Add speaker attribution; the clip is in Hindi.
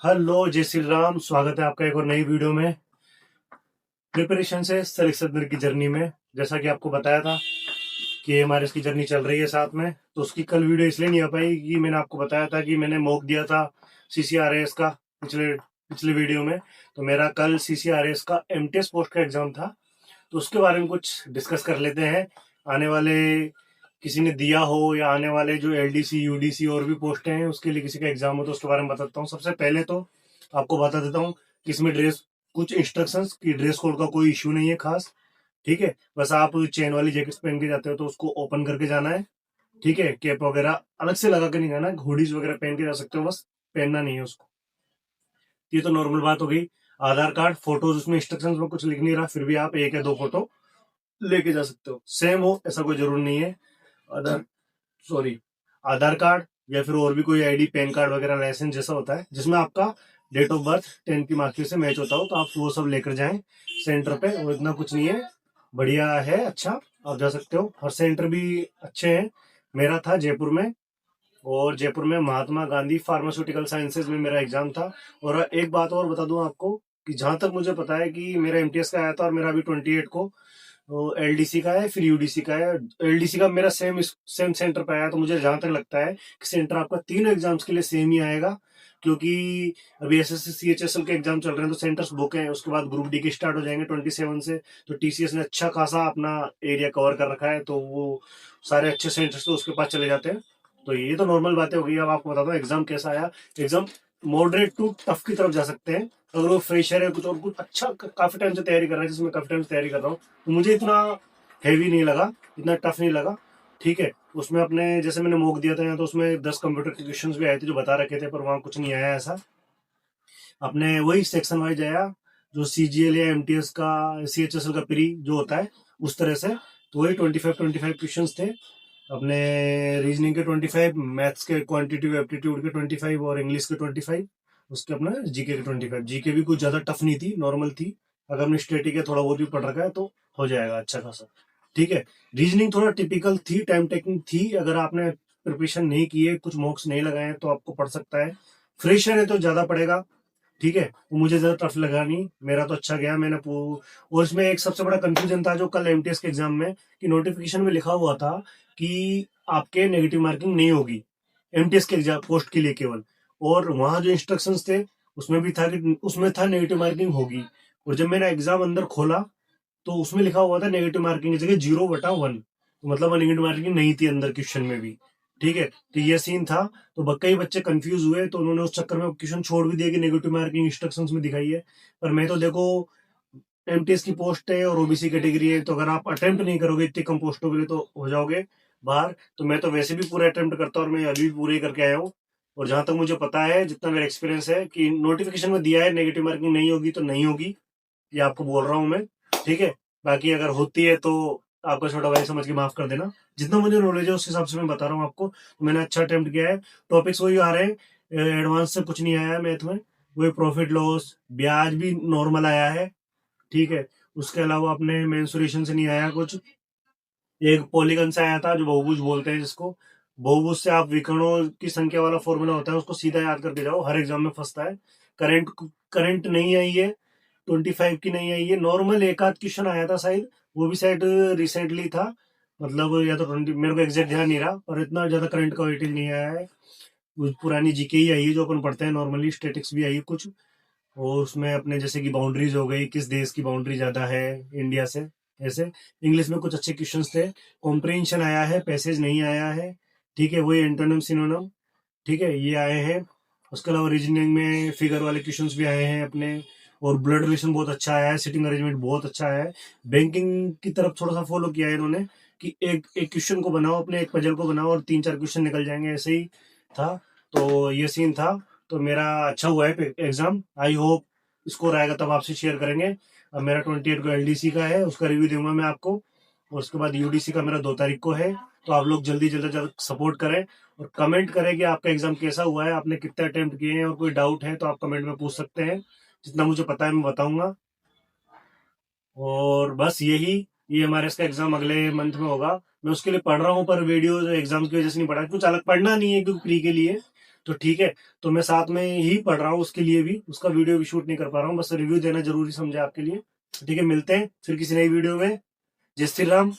Speaker 1: हेलो, जय श्री राम। स्वागत है आपका एक और नई वीडियो में। प्रिपरेशन से सिलेक्शन की जर्नी में, जैसा कि आपको बताया था कि हमारे इसकी जर्नी चल रही है साथ में, तो उसकी कल वीडियो इसलिए नहीं आ पाई कि मैंने आपको बताया था कि मैंने मॉक दिया था सीसीआरएस का पिछले पिछले वीडियो में। तो मेरा कल सीसीआरएस का एमटीएस पोस्ट का एग्जाम था, तो उसके बारे में कुछ डिस्कस कर लेते हैं। आने वाले किसी ने दिया हो या आने वाले जो एलडीसी यूडीसी और भी पोस्टें हैं उसके लिए किसी का एग्जाम हो तो उसके बारे में बताता हूँ। सबसे पहले तो आपको बता देता हूँ कि इसमें ड्रेस कुछ इंस्ट्रक्शंस की ड्रेस कोड का कोई इश्यू नहीं है खास। ठीक है, बस आप चेन वाली जैकेट पहन के जाते हो तो उसको ओपन करके जाना है। ठीक है, कैप वगैरह अलग से लगा के नहीं जाना, हुडीज वगैरह पहन के जा सकते हो, बस पहनना नहीं है उसको। ये तो नॉर्मल बात हो गई। आधार कार्ड, फोटोज, उसमें इंस्ट्रक्शंस में कुछ लिख नहीं रहा, फिर भी आप एक या दो फोटो लेके जा सकते हो। सेम हो ऐसा कोई जरूर नहीं है। आधार सॉरी आधार कार्ड या फिर और भी कोई आईडी, पैन कार्ड वगैरह, लाइसेंस जैसा होता है जिसमें आपका डेट ऑफ बर्थ 10 की मार्कशीट से मैच होता हो, तो आप वो सब लेकर जाएं सेंटर पे। और इतना कुछ नहीं है, बढ़िया है, अच्छा आप जा सकते हो। और सेंटर भी अच्छे हैं। मेरा था जयपुर में, और जयपुर में महात्मा गांधी फार्मास्यूटिकल साइंसेज में मेरा एग्जाम था। और एक बात और बता दूं आपको कि जहां तक मुझे पता है कि मेरा एमटीएस का आया था और मेरा अभी 28 को तो एलडीसी का है, फिर यूडीसी का है। एलडीसी का मेरा सेम सेंटर पे आया, तो मुझे जहां तक लगता है कि सेंटर आपका तीनों एग्जाम्स के लिए सेम ही आएगा। क्योंकि अभी एसएससी सीएचएसएल के एग्जाम चल रहे हैं तो सेंटर्स बुक हैं, उसके बाद ग्रुप डी के स्टार्ट हो जाएंगे 27 से। तो टीसीएस ने अच्छा खासा अपना एरिया कवर कर रखा है, तो वो सारे अच्छे सेंटर्स तो उसके पास चले जाते हैं। तो ये तो नॉर्मल बातें हो गई। अब आपको बताता हूँ एग्जाम कैसा आया। एग्जाम मॉडरेट टू टफ की तरफ जा सकते हैं अगर वो फ्रेशर है, कुछ और कुछ अच्छा काफी टाइम से तैयारी कर रहा है, जिसमें काफी टाइम से तैयारी कर रहा हूँ, तो मुझे इतना हैवी नहीं लगा, इतना टफ नहीं लगा। ठीक है, उसमें अपने जैसे मैंने मॉक दिया था यहाँ, तो उसमें 10 कंप्यूटर के क्वेश्चंस भी आए थे जो बता रखे थे, पर वहाँ कुछ नहीं आया ऐसा। अपने वही सेक्शन वाइज आया, जो सीजीएल या एमटीएस का, सीएचएसएल का प्री जो होता है उस तरह से। तो वही 25 क्वेश्चन थे अपने। रीजनिंग के 25, मैथ्स के क्वांटिटिव एप्टीट्यूड के 25 और इंग्लिश के 25, उसके अपना जीके के 25। जीके भी कुछ ज्यादा टफ नहीं थी, नॉर्मल थी। अगर हमने स्टेटिक है थोड़ा बहुत भी पढ़ रखा है तो हो जाएगा अच्छा खासा। ठीक है, रीजनिंग थोड़ा टिपिकल थी, टाइम टेकिंग थी। अगर आपने प्रिपरेशन नहीं की है, कुछ मॉक्स नहीं लगाए हैं, तो आपको पढ़ सकता है। फ्रेशर है तो ज्यादा पड़ेगा। ठीक है, वो मुझे ज्यादा टफ लगा नहीं, मेरा तो अच्छा गया। और इसमें एक सबसे बड़ा कंफ्यूजन था जो कल एमटीएस के एग्जाम में, कि नोटिफिकेशन में लिखा हुआ था कि आपके नेगेटिव मार्किंग नहीं होगी एमटीएस के एग्जाम पोस्ट के लिए केवल। और वहां जो इंस्ट्रक्शंस थे उसमें भी था कि उसमें था नेगेटिव मार्किंग होगी। और जब मैंने एग्जाम अंदर खोला तो उसमें लिखा हुआ था नेगेटिव मार्किंग की जगह 0/1, तो मतलब नेगेटिव मार्किंग नहीं थी अंदर क्वेश्चन में भी। ठीक है, तो ये सीन था। तो कई बच्चे कंफ्यूज हुए, तो उन्होंने उस चक्कर में क्वेश्चन छोड़ भी दिया कि नेगेटिव मार्किंग इंस्ट्रक्शंस में दिखाई है। पर मैं तो देखो, एमटीएस की पोस्ट है और ओबीसी कैटेगरी है, तो अगर आप अटेम्प्ट नहीं करोगे इतनी कम पोस्टों के लिए तो हो जाओगे बाहर। तो मैं तो वैसे भी पूरे अटेम्प्ट करता हूँ, और मैं अभी भी पूरे करके आया हूँ। और जहां तक मुझे पता है, जितना मेरा एक्सपीरियंस है, कि नोटिफिकेशन में दिया है नेगेटिव मार्किंग नहीं होगी तो नहीं होगी, ये आपको बोल रहा हूँ मैं। ठीक है, बाकी अगर होती है तो आपका छोटा भाई समझ के माफ कर देना। जितना मुझे नॉलेज है उस हिसाब से मैं बता रहा हूँ आपको। तो मैंने अच्छा अटेम्प्ट किया है। टॉपिक्स वही आ रहे हैं, एडवांस से कुछ नहीं आया है मैथ में। वही प्रॉफिट लॉस, ब्याज भी नॉर्मल आया है। ठीक है, उसके अलावा अपने मेंसुरेशन से नहीं आया कुछ। एक पॉलीगन से आया था जो बहुभुज बोलते हैं जिसको। बहुभुज से आप विकर्णों की संख्या वाला फॉर्मूला होता है, उसको सीधा याद करके जाओ, हर एग्जाम में फंसता है। करंट करंट नहीं आई है, 25 की नहीं आई है। नॉर्मल एक आध क्वेश्चन आया था शायद, वो भी शायद रिसेंटली था। मतलब या तो 20, मेरे को एग्जैक्ट ध्यान नहीं रहा, पर इतना ज्यादा करंट का वेटेज नहीं आया है। वो पुरानी जीके ही आई है जो अपन पढ़ते हैं नॉर्मली, स्टेटिक्स भी आई है कुछ। और उसमें अपने जैसे कि बाउंड्रीज हो गई, किस देश की बाउंड्री ज्यादा है इंडिया से, ऐसे। इंग्लिश में कुछ अच्छे क्वेश्चंस थे। कॉम्प्रिहेंशन आया है, पैसेज नहीं आया है। ठीक है, वही एंटोनिम सिनोनिम, ठीक है, ये आए हैं। उसके अलावा रीजनिंग में फिगर वाले क्वेश्चंस भी आए हैं अपने। और ब्लड रिलेशन बहुत अच्छा आया है, सिटिंग अरेंजमेंट बहुत अच्छा आया है। बैंकिंग की तरफ थोड़ा सा फॉलो किया है इन्होंने, कि एक एक क्वेश्चन को बनाओ, अपने एक पजल को बनाओ और 3-4 क्वेश्चन निकल जाएंगे, ऐसे ही था। तो ये सीन था। तो मेरा अच्छा हुआ है एग्जाम, आई होप स्कोर आएगा तब आपसे शेयर करेंगे। अब मेरा 28 को एलडीसी का है, उसका रिव्यू दूंगा मैं आपको। और उसके बाद यूडीसी का मेरा 2 तारीख को है। तो आप लोग जल्दी जल्दी जल्द सपोर्ट करें और कमेंट करें कि आपका एग्जाम कैसा हुआ है, आपने कितने अटेम्प्ट किए हैं, और कोई डाउट है तो आप कमेंट में पूछ सकते हैं। जितना मुझे पता है मैं बताऊंगा। और बस यही, ये हमारे इसका एग्जाम अगले मंथ में होगा। मैं उसके लिए पढ़ रहा हूँ, पर वीडियो एग्जाम की वजह से नहीं पढ़ा, कुछ अलग पढ़ना नहीं है क्योंकि प्री के लिए। तो ठीक है, तो मैं साथ में ही पढ़ रहा हूँ उसके लिए भी, उसका वीडियो भी शूट नहीं कर पा रहा हूँ, बस रिव्यू देना जरूरी समझा आपके लिए। ठीक है, मिलते हैं फिर किसी नई वीडियो में। जय श्री राम,